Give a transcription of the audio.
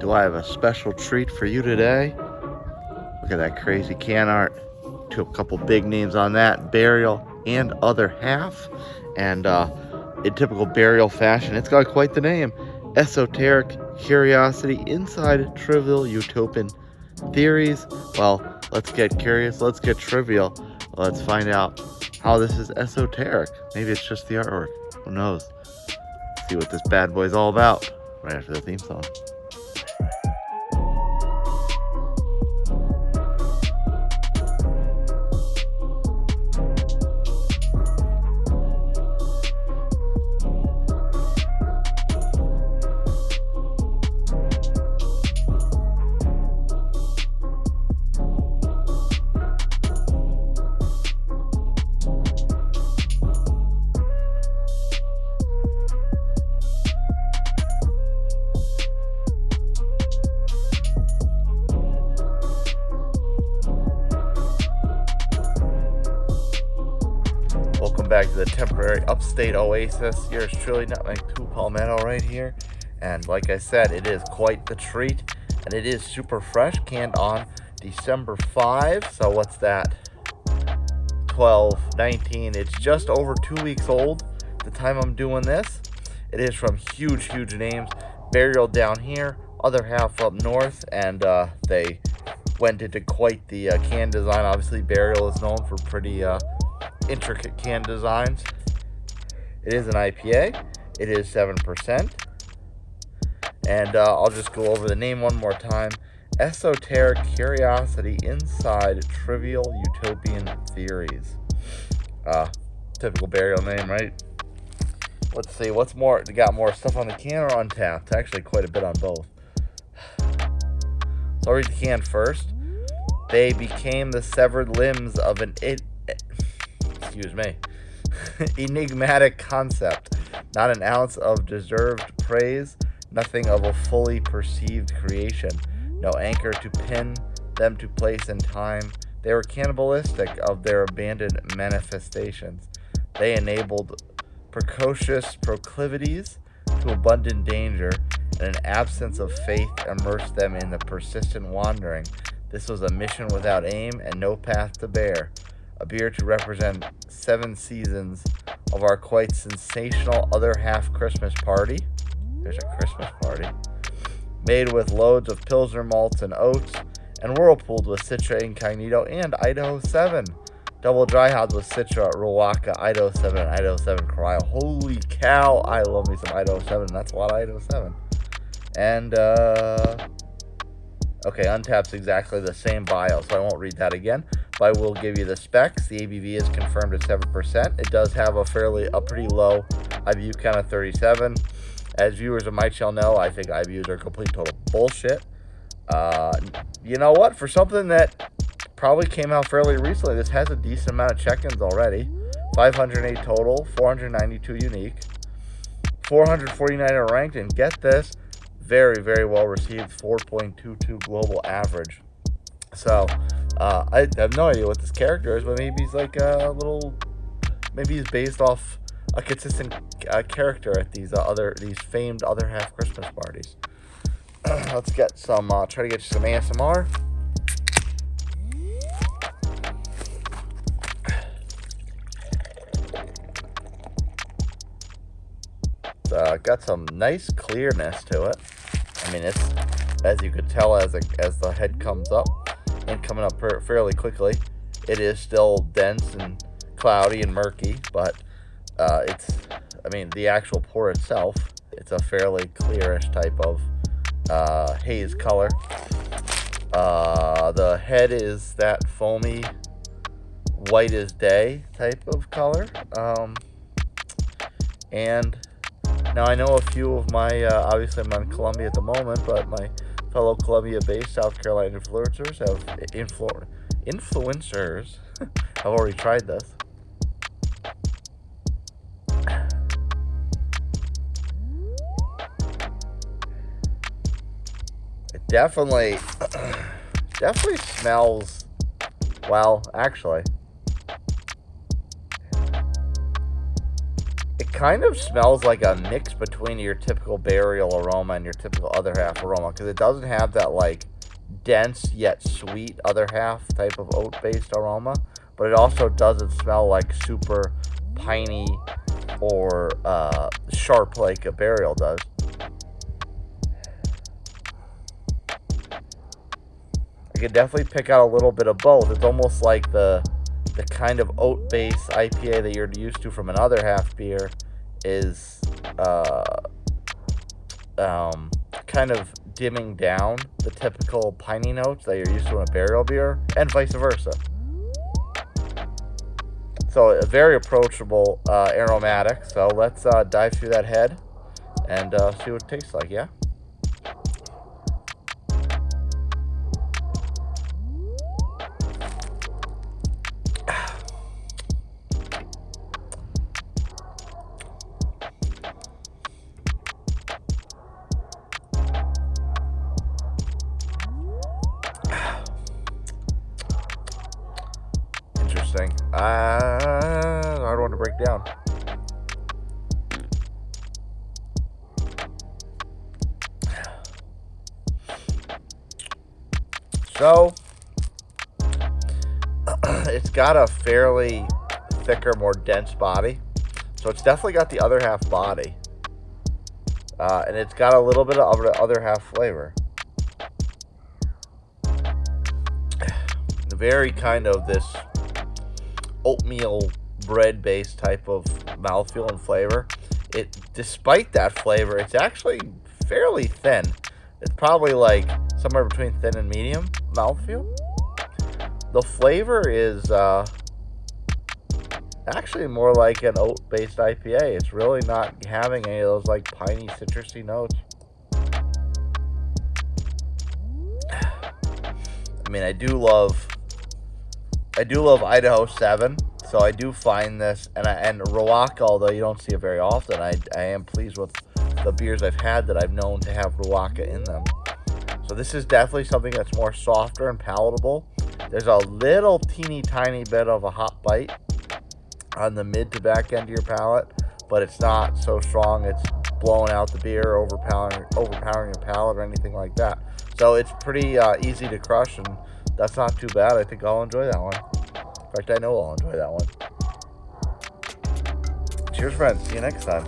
do I have a special treat for you today? Look at that crazy can art. To a couple big names on that, Burial and Other Half. And in typical Burial fashion, it's got quite the name. Esoteric Curiosity Inside Trivial Utopian Theories. Well, let's get curious, let's get trivial. Let's find out how this is esoteric. Maybe it's just the artwork. Who knows? See what this bad boy's all about right after the theme song. Welcome back to the temporary upstate oasis. Yours truly, Nutmeg 2 Palmetto right here. And like I said, it is quite the treat. And it is super fresh, canned on December 5. So what's that? 12, 19. It's just over 2 weeks old the time I'm doing this. It is from huge names. Burial down here, Other Half up north. And they went into quite the can design. Obviously, Burial is known for pretty intricate can designs. It is an IPA. It is 7%. And I'll just go over the name one more time. Esoteric Curiosity Inside Trivial Utopian Theories. Typical Burial name, right? Let's see, what's more? They got more stuff on the can or on tap? Actually, quite a bit on both. So I'll read the can first. They became the severed limbs of an enigmatic concept, not an ounce of deserved praise, nothing of a fully perceived creation, no anchor to pin them to place in time. They were cannibalistic of their abandoned manifestations. They enabled precocious proclivities to abundant danger, and an absence of faith immersed them in the persistent wandering. This was a mission without aim and no path to bear. A beer to represent 7 seasons of our quite sensational Other Half Christmas party. There's a Christmas party. Made with loads of pilsner malts and oats, and whirlpooled with Citra Incognito and Idaho 7. Double dry hopped with Citra, Riwaka, Idaho 7, and Idaho 7 Cryo. Holy cow, I love me some Idaho 7. That's a lot of Idaho 7. And, okay, Untapped's exactly the same bio, so I won't read that again. But I will give you the specs. The ABV is confirmed at 7%. It does have a pretty low IBU count of 37. As viewers of my channel know, I think IBUs are complete total bullshit. You know what? For something that probably came out fairly recently, this has a decent amount of check-ins already. 508 total, 492 unique, 449 are ranked, and get this, very well received, 4.22 global average. So I have no idea what this character is, but maybe he's like maybe he's based off a consistent character at these famed Other Half Christmas parties. Let's get some try to get you some ASMR. Got some nice clearness to it. I mean, it's, as you could tell, as the head comes up and coming up fairly quickly, it is still dense and cloudy and murky, but the actual pour itself, it's a fairly clearish type of haze color. The head is that foamy, white as day type of color. And now I know a few of my, obviously I'm on Columbia at the moment, but my fellow Columbia-based South Carolina influencers have already tried this. It definitely smells, well, actually, it kind of smells like a mix between your typical burial aroma and your typical other half aroma, because it doesn't have that like dense yet sweet other half type of oat based aroma, but it also doesn't smell like super piney or sharp like a burial does. I can definitely pick out a little bit of both. It's almost like the kind of oat based IPA that you're used to from another half beer is kind of dimming down the typical piney notes that you're used to in a burial beer, and vice versa. So a very approachable aromatic. So let's dive through that head and see what it tastes like, yeah? Interesting. Hard one to break down. So, it's got a fairly thicker, more dense body. So it's definitely got the other half body. And it's got a little bit of the other half flavor. Very kind of this oatmeal bread based type of mouthfeel and flavor. Despite that flavor, it's actually fairly thin. It's probably like somewhere between thin and medium mouthfeel. The flavor is actually more like an oat based IPA. It's really not having any of those like piney citrusy notes. I mean, I do love Idaho 7, so I do find this, and Riwaka, although you don't see it very often, I am pleased with the beers I've had that I've known to have Riwaka in them. So this is definitely something that's more softer and palatable. There's a little teeny tiny bit of a hot bite on the mid to back end of your palate, but it's not so strong it's blowing out the beer, overpowering your palate or anything like that. So it's pretty easy to crush, and that's not too bad. I think I'll enjoy that one. In fact, I know I'll enjoy that one. Cheers, friends. See you next time.